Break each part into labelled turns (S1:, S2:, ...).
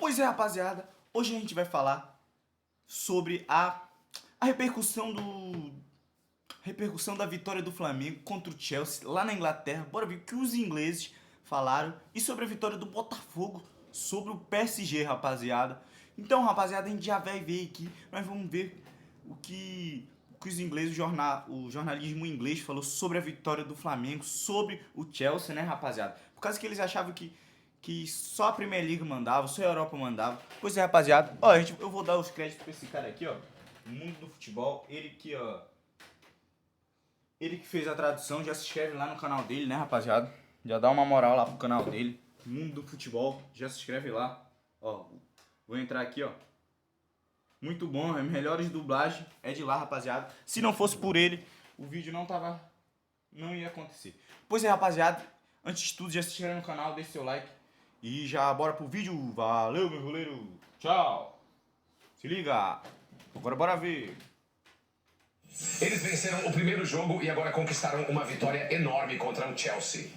S1: Pois é, rapaziada, hoje a gente vai falar sobre a repercussão da vitória do Flamengo contra o Chelsea lá na Inglaterra. Bora ver o que os ingleses falaram e sobre a vitória do Botafogo sobre o PSG, rapaziada. Então, rapaziada, a gente já vai ver aqui, nós vamos ver o que os ingleses, o jornalismo inglês falou sobre a vitória do Flamengo, sobre o Chelsea, né, rapaziada? Por causa que eles achavam que só a Premier League mandava, só a Europa mandava. Pois é, rapaziada. Ó, eu vou dar os créditos pra esse cara aqui, ó. Mundo do Futebol. Ele que, ó. Ele que fez a tradução. Já se inscreve lá no canal dele, né, rapaziada? Já dá uma moral lá pro canal dele. Mundo do Futebol. Já se inscreve lá. Ó, vou entrar aqui, ó. Muito bom, melhores dublagens. É de lá, rapaziada. Se não fosse por ele, o vídeo não ia acontecer. Pois é, rapaziada. Antes de tudo, já se inscreve no canal, deixa seu like. E já bora pro vídeo. Valeu, meu goleiro. Tchau. Se liga. Agora bora ver.
S2: Eles venceram o primeiro jogo e agora conquistaram uma vitória enorme contra o Chelsea.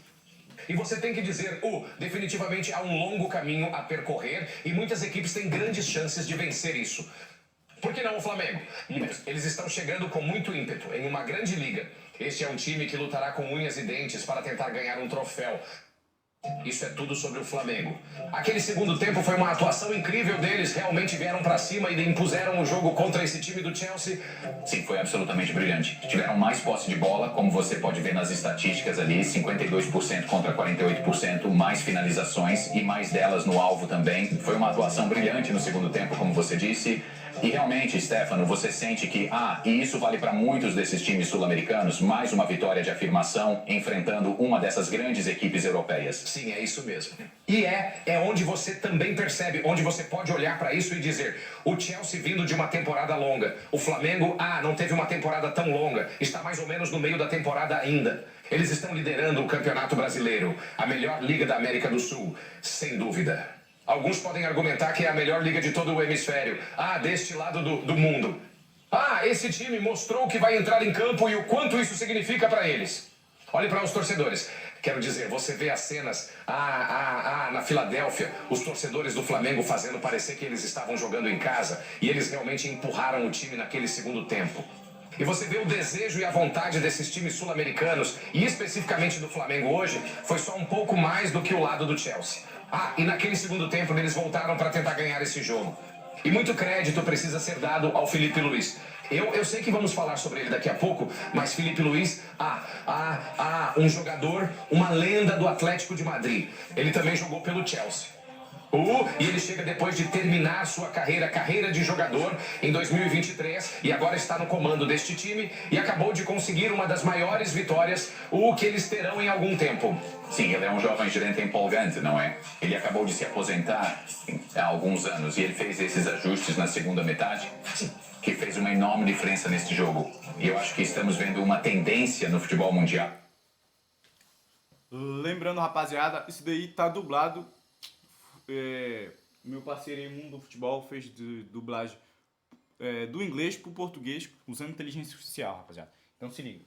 S2: E você tem que dizer, definitivamente há um longo caminho a percorrer e muitas equipes têm grandes chances de vencer isso. Por que não o Flamengo? Eles estão chegando com muito ímpeto em uma grande liga. Este é um time que lutará com unhas e dentes para tentar ganhar um troféu. Isso é tudo sobre o Flamengo. Aquele segundo tempo foi uma atuação incrível deles. Realmente vieram pra cima e impuseram o jogo contra esse time do Chelsea.
S3: Sim, foi absolutamente brilhante. Tiveram mais posse de bola, como você pode ver nas estatísticas ali, 52% contra 48%, mais finalizações e mais delas no alvo também. Foi uma atuação brilhante no segundo tempo, como você disse. E realmente, Stefano, você sente que, e isso vale para muitos desses times sul-americanos, mais uma vitória de afirmação enfrentando uma dessas grandes equipes europeias.
S2: Sim, é isso mesmo. E é onde você também percebe, onde você pode olhar para isso e dizer, o Chelsea vindo de uma temporada longa, o Flamengo, não teve uma temporada tão longa, está mais ou menos no meio da temporada ainda. Eles estão liderando o Campeonato Brasileiro, a melhor liga da América do Sul, sem dúvida. Alguns podem argumentar que é a melhor liga de todo o hemisfério. Deste lado do mundo. Esse time mostrou que vai entrar em campo e o quanto isso significa para eles. Olhe para os torcedores. Quero dizer, você vê as cenas na Filadélfia, os torcedores do Flamengo fazendo parecer que eles estavam jogando em casa e eles realmente empurraram o time naquele segundo tempo. E você vê o desejo e a vontade desses times sul-americanos, e especificamente do Flamengo hoje, foi só um pouco mais do que o lado do Chelsea. E naquele segundo tempo eles voltaram para tentar ganhar esse jogo. E muito crédito precisa ser dado ao Filipe Luís. Eu sei que vamos falar sobre ele daqui a pouco, mas Filipe Luís, um jogador, uma lenda do Atlético de Madrid. Ele também jogou pelo Chelsea. E ele chega depois de terminar sua carreira de jogador em 2023 e agora está no comando deste time e acabou de conseguir uma das maiores vitórias, que eles terão em algum tempo.
S3: Sim, ele é um jovem gerente empolgante, não é? Ele acabou de se aposentar há alguns anos e ele fez esses ajustes na segunda metade que fez uma enorme diferença neste jogo. E eu acho que estamos vendo uma tendência no futebol mundial.
S1: Lembrando, rapaziada, isso daí tá dublado. Meu parceiro aí, Mundo do Futebol, fez de dublagem do inglês pro português usando inteligência artificial, rapaziada. Então se liga.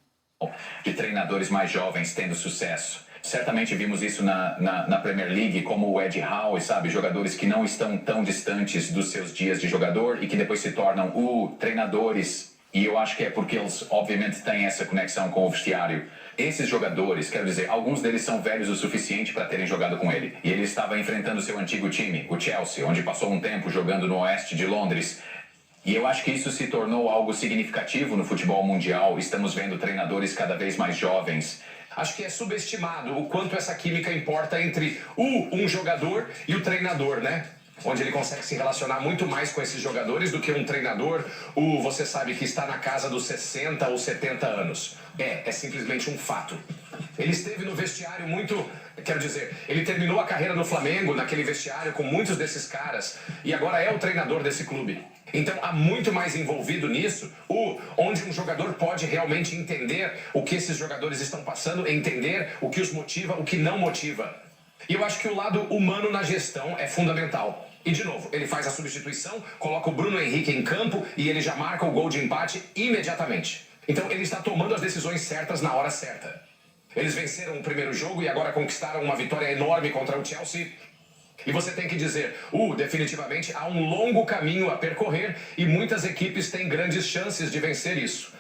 S3: De treinadores mais jovens tendo sucesso. Certamente vimos isso na Premier League, como o Eddie Howe, sabe? Jogadores que não estão tão distantes dos seus dias de jogador e que depois se tornam treinadores. E eu acho que é porque eles, obviamente, têm essa conexão com o vestiário. Esses jogadores, quero dizer, alguns deles são velhos o suficiente para terem jogado com ele. E ele estava enfrentando seu antigo time, o Chelsea, onde passou um tempo jogando no oeste de Londres. E eu acho que isso se tornou algo significativo no futebol mundial. Estamos vendo treinadores cada vez mais jovens.
S2: Acho que é subestimado o quanto essa química importa entre um jogador e o treinador, né? Onde ele consegue se relacionar muito mais com esses jogadores do que um treinador, você sabe que está na casa dos 60 ou 70 anos. É simplesmente um fato. Ele esteve no vestiário quero dizer, ele terminou a carreira no Flamengo, naquele vestiário com muitos desses caras, e agora é o treinador desse clube. Então há muito mais envolvido nisso, onde um jogador pode realmente entender o que esses jogadores estão passando, entender o que os motiva, o que não motiva. E eu acho que o lado humano na gestão é fundamental. E de novo, ele faz a substituição, coloca o Bruno Henrique em campo e ele já marca o gol de empate imediatamente. Então ele está tomando as decisões certas na hora certa. Eles venceram o primeiro jogo e agora conquistaram uma vitória enorme contra o Chelsea. E você tem que dizer, definitivamente há um longo caminho a percorrer e muitas equipes têm grandes chances de vencer isso.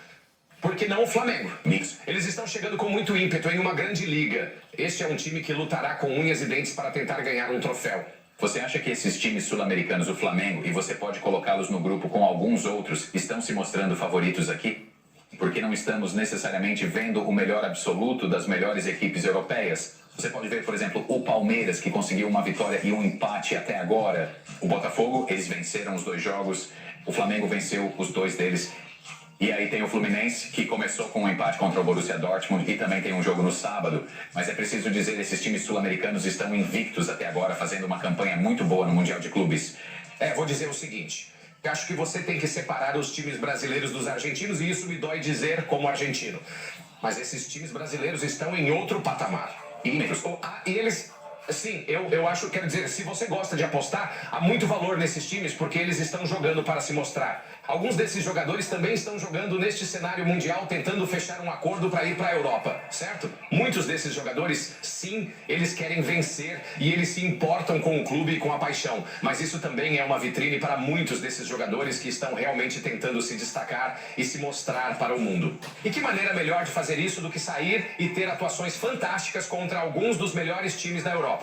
S2: Por que não o Flamengo? Eles estão chegando com muito ímpeto em uma grande liga. Este é um time que lutará com unhas e dentes para tentar ganhar um troféu.
S3: Você acha que esses times sul-americanos, o Flamengo, e você pode colocá-los no grupo com alguns outros, estão se mostrando favoritos aqui? Porque não estamos necessariamente vendo o melhor absoluto das melhores equipes europeias. Você pode ver, por exemplo, o Palmeiras, que conseguiu uma vitória e um empate até agora. O Botafogo, eles venceram os 2 jogos. O Flamengo venceu os 2 deles. E aí tem o Fluminense, que começou com um empate contra o Borussia Dortmund e também tem um jogo no sábado. Mas é preciso dizer, esses times sul-americanos estão invictos até agora, fazendo uma campanha muito boa no Mundial de Clubes.
S2: Vou dizer o seguinte. Acho que você tem que separar os times brasileiros dos argentinos e isso me dói dizer como argentino. Mas esses times brasileiros estão em outro patamar. E eles... Sim, eu acho, quero dizer, se você gosta de apostar, há muito valor nesses times porque eles estão jogando para se mostrar. Alguns desses jogadores também estão jogando neste cenário mundial, tentando fechar um acordo para ir para a Europa, certo? Muitos desses jogadores, sim, eles querem vencer e eles se importam com o clube e com a paixão. Mas isso também é uma vitrine para muitos desses jogadores que estão realmente tentando se destacar e se mostrar para o mundo. E que maneira melhor de fazer isso do que sair e ter atuações fantásticas contra alguns dos melhores times da Europa?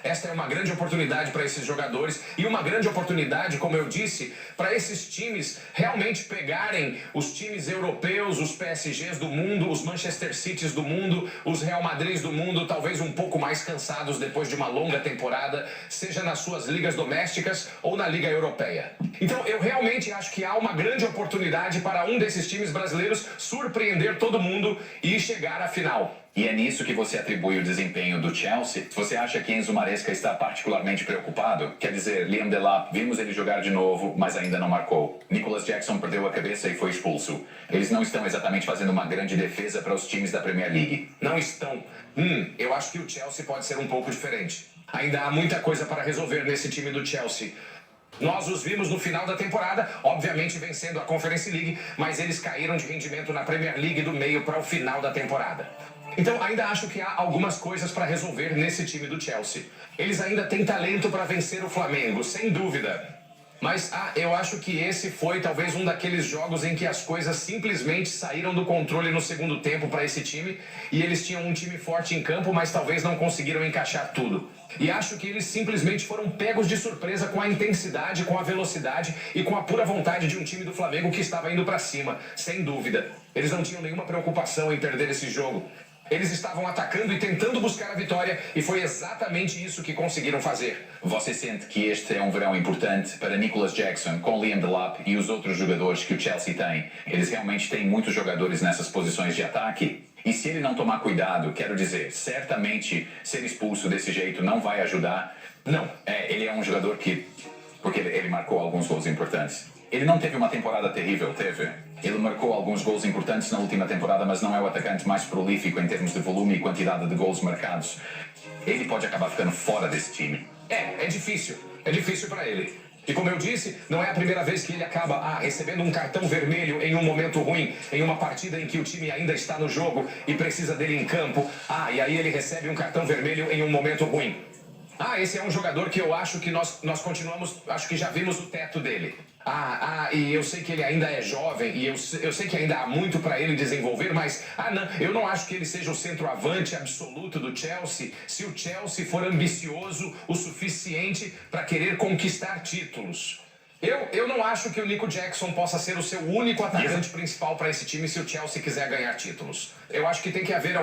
S2: Esta é uma grande oportunidade para esses jogadores e uma grande oportunidade, como eu disse, para esses times realmente pegarem os times europeus, os PSGs do mundo, os Manchester Cities do mundo, os Real Madrids do mundo, talvez um pouco mais cansados depois de uma longa temporada, seja nas suas ligas domésticas ou na Liga Europeia. Então eu realmente acho que há uma grande oportunidade para um desses times brasileiros surpreender todo mundo e chegar à final.
S3: E é nisso que você atribui o desempenho do Chelsea? Você acha que Enzo Maresca está particularmente preocupado? Quer dizer, Liam Delap, vimos ele jogar de novo, mas ainda não marcou. Nicholas Jackson perdeu a cabeça e foi expulso. Eles não estão exatamente fazendo uma grande defesa para os times da Premier League.
S2: Não estão. Eu acho que o Chelsea pode ser um pouco diferente. Ainda há muita coisa para resolver nesse time do Chelsea. Nós os vimos no final da temporada, obviamente vencendo a Conference League, mas eles caíram de rendimento na Premier League do meio para o final da temporada. Então ainda acho que há algumas coisas para resolver nesse time do Chelsea. Eles ainda têm talento para vencer o Flamengo, sem dúvida. Mas eu acho que esse foi talvez um daqueles jogos em que as coisas simplesmente saíram do controle no segundo tempo para esse time. E eles tinham um time forte em campo, mas talvez não conseguiram encaixar tudo. E acho que eles simplesmente foram pegos de surpresa com a intensidade, com a velocidade e com a pura vontade de um time do Flamengo que estava indo para cima, sem dúvida. Eles não tinham nenhuma preocupação em perder esse jogo. Eles estavam atacando e tentando buscar a vitória e foi exatamente isso que conseguiram fazer.
S3: Você sente que este é um verão importante para Nicholas Jackson, com Liam Delap e os outros jogadores que o Chelsea tem? Eles realmente têm muitos jogadores nessas posições de ataque? E se ele não tomar cuidado, quero dizer, certamente ser expulso desse jeito não vai ajudar?
S2: Não.
S3: Ele é um jogador que... porque ele marcou alguns gols importantes. Ele não teve uma temporada terrível, teve? Ele marcou alguns gols importantes na última temporada, mas não é o atacante mais prolífico em termos de volume e quantidade de gols marcados. Ele pode acabar ficando fora desse time.
S2: É difícil. É difícil para ele. E como eu disse, não é a primeira vez que ele acaba recebendo um cartão vermelho em um momento ruim, em uma partida em que o time ainda está no jogo e precisa dele em campo. E aí ele recebe um cartão vermelho em um momento ruim. Esse é um jogador que eu acho que nós continuamos, acho que já vimos o teto dele. E eu sei que ele ainda é jovem e eu sei que ainda há muito para ele desenvolver, mas não, eu não acho que ele seja o centroavante absoluto do Chelsea se o Chelsea for ambicioso o suficiente para querer conquistar títulos. Eu não acho que o Nico Jackson possa ser o seu único atacante principal para esse time se o Chelsea quiser ganhar títulos. Eu acho que tem que haver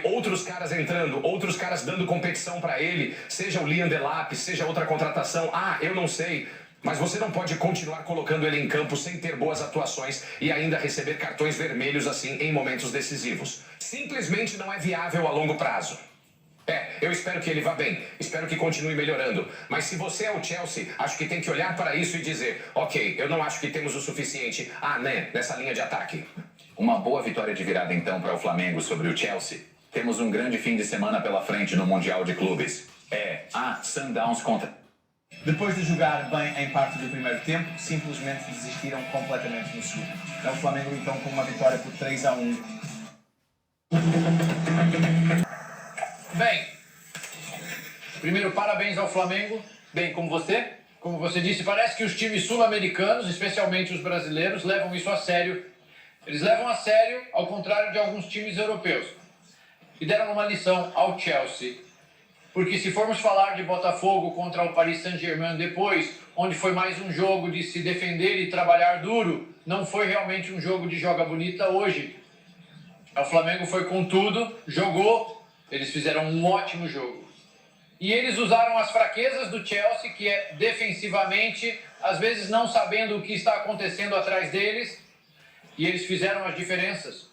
S2: outros caras entrando, outros caras dando competição para ele, seja o Liam Delap, seja outra contratação. Eu não sei. Mas você não pode continuar colocando ele em campo sem ter boas atuações e ainda receber cartões vermelhos assim em momentos decisivos. Simplesmente não é viável a longo prazo. Eu espero que ele vá bem, espero que continue melhorando. Mas se você é o Chelsea, acho que tem que olhar para isso e dizer: ok, eu não acho que temos o suficiente, nessa linha de ataque.
S3: Uma boa vitória de virada então para o Flamengo sobre o Chelsea. Temos um grande fim de semana pela frente no Mundial de Clubes. Sundowns contra...
S4: Depois de jogar bem em parte do primeiro tempo, simplesmente desistiram completamente no segundo. O Flamengo então com uma vitória por 3-1.
S2: Bem,
S5: Primeiro, parabéns ao Flamengo, bem como você disse, parece que os times sul-americanos, especialmente os brasileiros, levam isso a sério. Eles levam a sério, ao contrário de alguns times europeus. E deram uma lição ao Chelsea. Porque se formos falar de Botafogo contra o Paris Saint-Germain depois, onde foi mais um jogo de se defender e trabalhar duro, não foi realmente um jogo de joga bonita hoje. O Flamengo foi com tudo, jogou, eles fizeram um ótimo jogo. E eles usaram as fraquezas do Chelsea, que é defensivamente, às vezes não sabendo o que está acontecendo atrás deles, e eles fizeram as diferenças.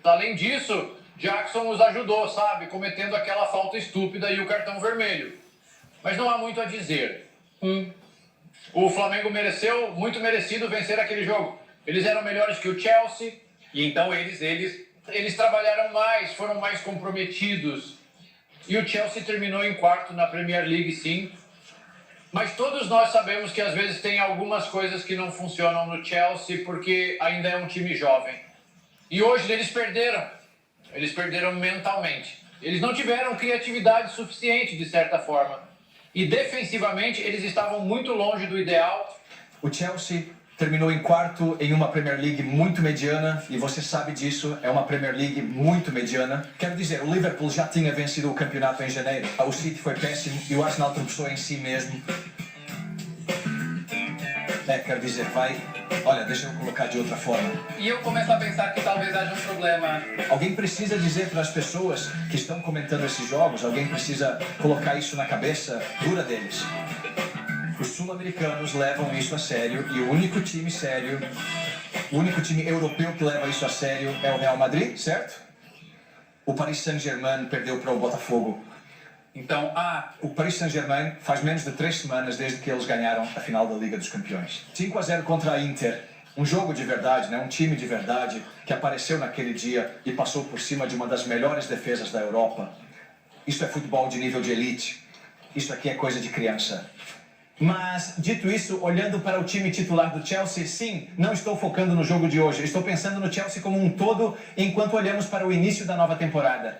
S5: Além disso, Jackson os ajudou, sabe? Cometendo aquela falta estúpida e o cartão vermelho. Mas não há muito a dizer. O Flamengo mereceu, muito merecido, vencer aquele jogo. Eles eram melhores que o Chelsea, e então eles trabalharam mais, foram mais comprometidos. E o Chelsea terminou em quarto na Premier League, sim. Mas todos nós sabemos que às vezes tem algumas coisas que não funcionam no Chelsea porque ainda é um time jovem. E hoje eles perderam mentalmente. Eles não tiveram criatividade suficiente, de certa forma. E defensivamente eles estavam muito longe do ideal.
S4: O Chelsea terminou em quarto em uma Premier League muito mediana, e você sabe disso, é uma Premier League muito mediana. Quero dizer, o Liverpool já tinha vencido o campeonato em janeiro, o City foi péssimo e o Arsenal tropeçou em si mesmo. Quero dizer, olha, deixa eu colocar de outra forma.
S5: E eu começo a pensar que talvez haja um problema.
S4: Alguém precisa dizer para as pessoas que estão comentando esses jogos, alguém precisa colocar isso na cabeça dura deles. Os sul-americanos levam isso a sério e o único time sério, o único time europeu que leva isso a sério é o Real Madrid, certo? O Paris Saint-Germain perdeu para o Botafogo. Então, o Paris Saint-Germain faz menos de 3 semanas desde que eles ganharam a final da Liga dos Campeões. 5-0 contra a Inter. Um jogo de verdade, né? Um time de verdade que apareceu naquele dia e passou por cima de uma das melhores defesas da Europa. Isso é futebol de nível de elite. Isso aqui é coisa de criança. Mas, dito isso, olhando para o time titular do Chelsea, sim, não estou focando no jogo de hoje. Estou pensando no Chelsea como um todo enquanto olhamos para o início da nova temporada.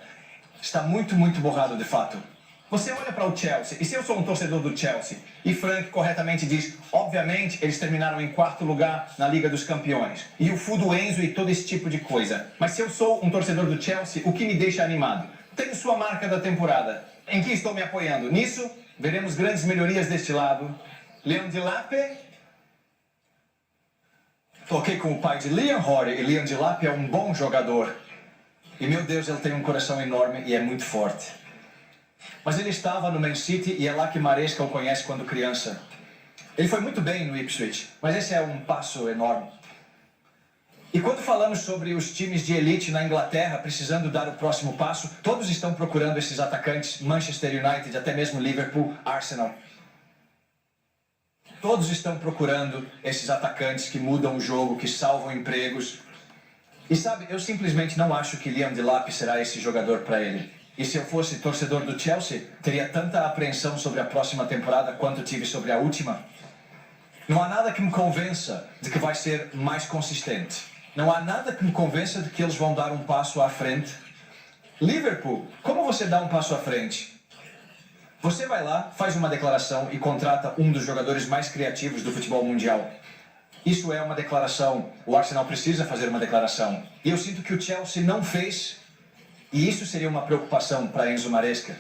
S4: Está muito, muito borrado de fato. Você olha para o Chelsea, e se eu sou um torcedor do Chelsea, e Frank corretamente diz, obviamente eles terminaram em quarto lugar na Liga dos Campeões, e o Fudo Enzo e todo esse tipo de coisa. Mas se eu sou um torcedor do Chelsea, o que me deixa animado? Tenho sua marca da temporada. Em que estou me apoiando? Nisso, veremos grandes melhorias deste lado. Leon Delap. Toquei com o pai de Liam Horry, e Leon Delap é um bom jogador. E meu Deus, ele tem um coração enorme e é muito forte. Mas ele estava no Man City e é lá que Maresca o conhece quando criança. Ele foi muito bem no Ipswich, mas esse é um passo enorme. E quando falamos sobre os times de elite na Inglaterra precisando dar o próximo passo, todos estão procurando esses atacantes, Manchester United, até mesmo Liverpool, Arsenal. Todos estão procurando esses atacantes que mudam o jogo, que salvam empregos. E sabe, eu simplesmente não acho que Liam Delap será esse jogador para ele. E se eu fosse torcedor do Chelsea, teria tanta apreensão sobre a próxima temporada quanto tive sobre a última. Não há nada que me convença de que vai ser mais consistente. Não há nada que me convença de que eles vão dar um passo à frente. Liverpool, como você dá um passo à frente? Você vai lá, faz uma declaração e contrata um dos jogadores mais criativos do futebol mundial. Isso é uma declaração. O Arsenal precisa fazer uma declaração. E eu sinto que o Chelsea não fez. E isso seria uma preocupação para Enzo Maresca.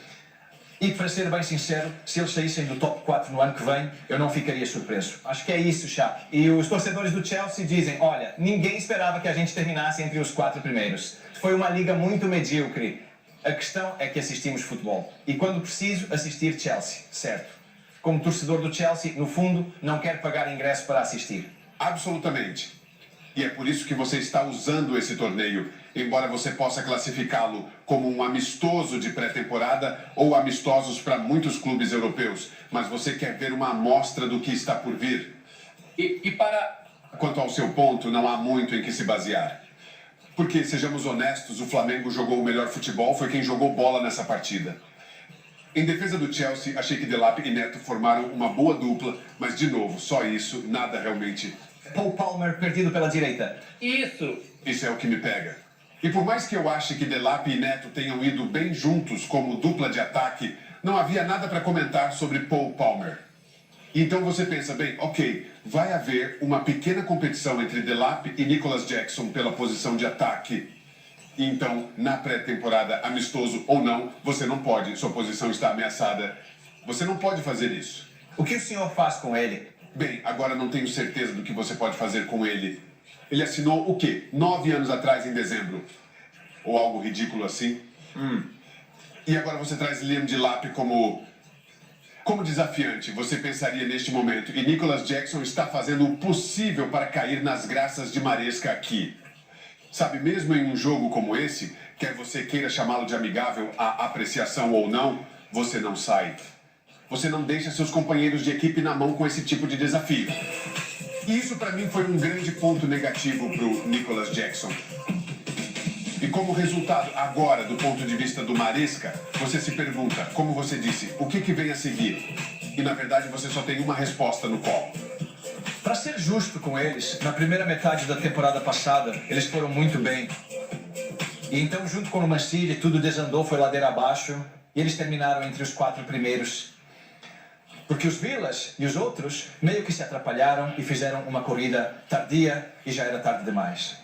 S4: E, para ser bem sincero, se eles saíssem do top 4 no ano que vem, eu não ficaria surpreso. Acho que é isso, Chá. E os torcedores do Chelsea dizem, olha, ninguém esperava que a gente terminasse entre os 4 primeiros. Foi uma liga muito medíocre. A questão é que assistimos futebol. E quando preciso, assistir Chelsea, certo? Como torcedor do Chelsea, no fundo, não quero pagar ingresso para assistir.
S6: Absolutamente. E é por isso que você está usando esse torneio, embora você possa classificá-lo como um amistoso de pré-temporada ou amistosos para muitos clubes europeus. Mas você quer ver uma amostra do que está por vir. Quanto ao seu ponto, não há muito em que se basear. Porque, sejamos honestos, o Flamengo jogou o melhor futebol, foi quem jogou bola nessa partida. Em defesa do Chelsea, achei que Delap e Neto formaram uma boa dupla, mas, de novo, só isso, nada realmente...
S4: Paul Palmer perdido pela direita.
S6: Isso é o que me pega. E por mais que eu ache que Delap e Neto tenham ido bem juntos como dupla de ataque, não havia nada para comentar sobre Paul Palmer. Então você pensa, bem, ok, vai haver uma pequena competição entre Delap e Nicholas Jackson pela posição de ataque. Então, na pré-temporada, amistoso ou não, você não pode, sua posição está ameaçada. Você não pode fazer isso.
S4: O que o senhor faz com ele?
S6: Bem, agora não tenho certeza do que você pode fazer com ele. Ele assinou o quê? 9 anos atrás, em dezembro. Ou algo ridículo assim. E agora você traz Liam Delap como desafiante, você pensaria neste momento. E Nicholas Jackson está fazendo o possível para cair nas graças de Maresca aqui. Sabe, mesmo em um jogo como esse, quer você queira chamá-lo de amigável, a apreciação ou não, você não sai. Você não deixa seus companheiros de equipe na mão com esse tipo de desafio. E isso para mim foi um grande ponto negativo para o Nicholas Jackson. E como resultado, agora, do ponto de vista do Maresca, você se pergunta, como você disse, o que vem a seguir? E na verdade você só tem uma resposta no colo.
S4: Para ser justo com eles, na primeira metade da temporada passada, eles foram muito bem. E então, junto com o Man City, tudo desandou, foi ladeira abaixo, e eles terminaram entre os 4 primeiros. Porque os Villas e os outros meio que se atrapalharam e fizeram uma corrida tardia e já era tarde demais.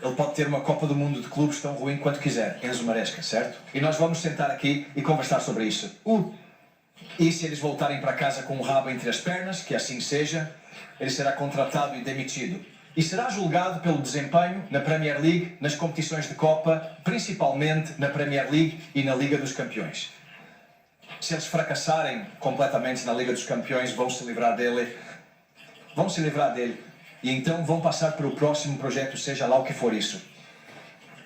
S4: Ele pode ter uma Copa do Mundo de clubes tão ruim quanto quiser, Enzo Maresca, certo? E nós vamos sentar aqui e conversar sobre isso. E se eles voltarem para casa com o rabo entre as pernas, que assim seja, ele será contratado e demitido. E será julgado pelo desempenho na Premier League, nas competições de Copa, principalmente na Premier League e na Liga dos Campeões. Se eles fracassarem completamente na Liga dos Campeões, vão se livrar dele. E então vão passar para o próximo projeto, seja lá o que for isso.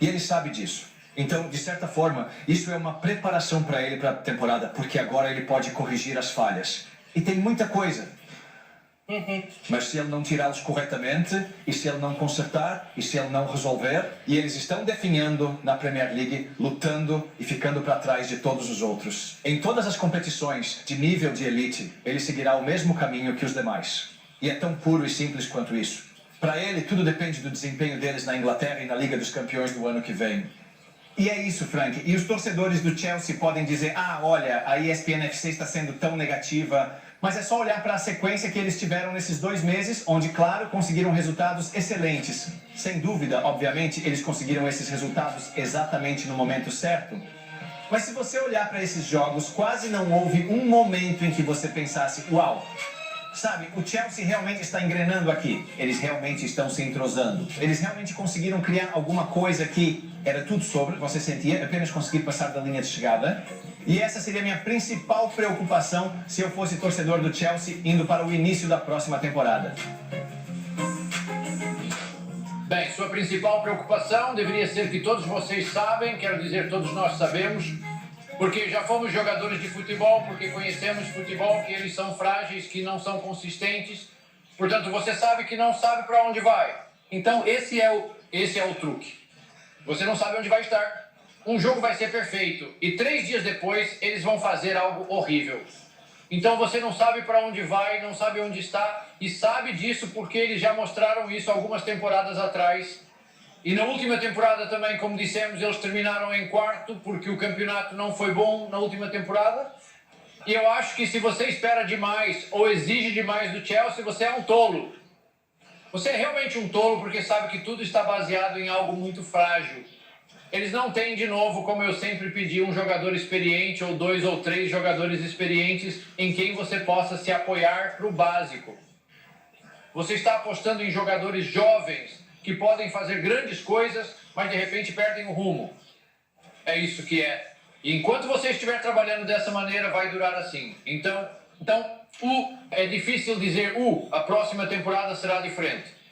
S4: E ele sabe disso. Então, de certa forma, isso é uma preparação para ele para a temporada, porque agora ele pode corrigir as falhas. E tem muita coisa. Mas se ele não tirá-los corretamente, e se ele não consertar, e se ele não resolver, e eles estão definhando na Premier League, lutando e ficando para trás de todos os outros. Em todas as competições de nível de elite, ele seguirá o mesmo caminho que os demais. E é tão puro e simples quanto isso. Para ele, tudo depende do desempenho deles na Inglaterra e na Liga dos Campeões do ano que vem. E é isso, Frank. E os torcedores do Chelsea podem dizer, olha, a ESPN FC está sendo tão negativa. Mas é só olhar para a sequência que eles tiveram nesses 2 meses, onde, claro, conseguiram resultados excelentes. Sem dúvida, obviamente, eles conseguiram esses resultados exatamente no momento certo. Mas se você olhar para esses jogos, quase não houve um momento em que você pensasse, uau, sabe, o Chelsea realmente está engrenando aqui. Eles realmente estão se entrosando. Eles realmente conseguiram criar alguma coisa que era tudo sobre, você sentia, apenas conseguir passar da linha de chegada. E essa seria a minha principal preocupação se eu fosse torcedor do Chelsea indo para o início da próxima temporada.
S5: Bem, sua principal preocupação deveria ser que todos vocês sabem, quero dizer, todos nós sabemos, porque já fomos jogadores de futebol, porque conhecemos futebol, que eles são frágeis, que não são consistentes. Portanto, você sabe que não sabe para onde vai. Então, esse é o truque. Você não sabe onde vai estar. Um jogo vai ser perfeito e 3 dias depois eles vão fazer algo horrível. Então você não sabe para onde vai, não sabe onde está e sabe disso porque eles já mostraram isso algumas temporadas atrás. E na última temporada também, como dissemos, eles terminaram em 4º porque o campeonato não foi bom na última temporada. E eu acho que se você espera demais ou exige demais do Chelsea, você é um tolo. Você é realmente um tolo porque sabe que tudo está baseado em algo muito frágil. Eles não têm, de novo, como eu sempre pedi, um jogador experiente ou 2 ou 3 jogadores experientes em quem você possa se apoiar para o básico. Você está apostando em jogadores jovens que podem fazer grandes coisas, mas de repente perdem o rumo. É isso que é. E enquanto você estiver trabalhando dessa maneira, vai durar assim. Então é difícil dizer, a próxima temporada será diferente.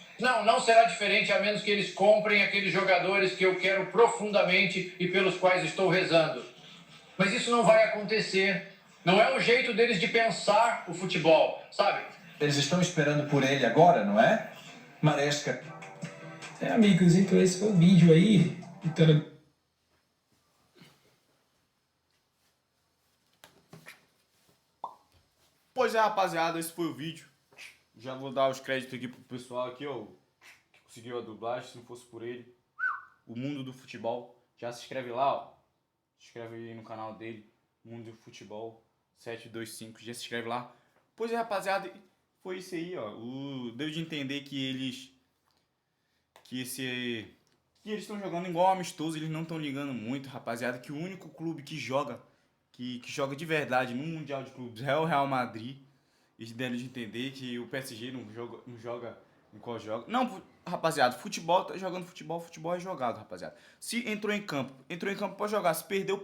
S5: Não será diferente a menos que eles comprem aqueles jogadores que eu quero profundamente e pelos quais estou rezando. Mas isso não vai acontecer. Não é o jeito deles de pensar o futebol, sabe?
S4: Eles estão esperando por ele agora, não é? Maresca.
S7: Amigos, então esse foi o vídeo aí. Então,
S1: Pois é, rapaziada, esse foi o vídeo. Já vou dar os créditos aqui pro pessoal aqui, ó, que conseguiu a dublagem, se não fosse por ele. O mundo do futebol. Já se inscreve lá, ó. Se inscreve aí no canal dele, Mundo do Futebol 725, já se inscreve lá. Pois é, rapaziada, foi isso aí, ó. Deu de entender que eles estão jogando igual amistoso, eles não estão ligando muito, rapaziada, que o único clube que joga de verdade no Mundial de Clubes é o Real Madrid. Eles deram de entender que o PSG não joga em qual joga. Não, rapaziada, futebol, tá jogando futebol, futebol é jogado, rapaziada. Se entrou em campo pode jogar. Se perdeu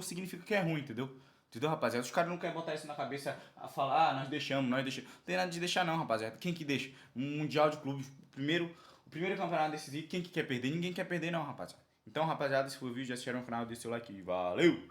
S1: significa que é ruim, entendeu? Entendeu, rapaziada? Os caras não querem botar isso na cabeça, a falar, nós deixamos. Não tem nada de deixar não, rapaziada. Quem que deixa? Um Mundial de Clubes, o primeiro campeonato decisivo, quem que quer perder? Ninguém quer perder não, rapaziada. Então, rapaziada, se for o vídeo, já assistiram o canal, deixa o seu like e valeu!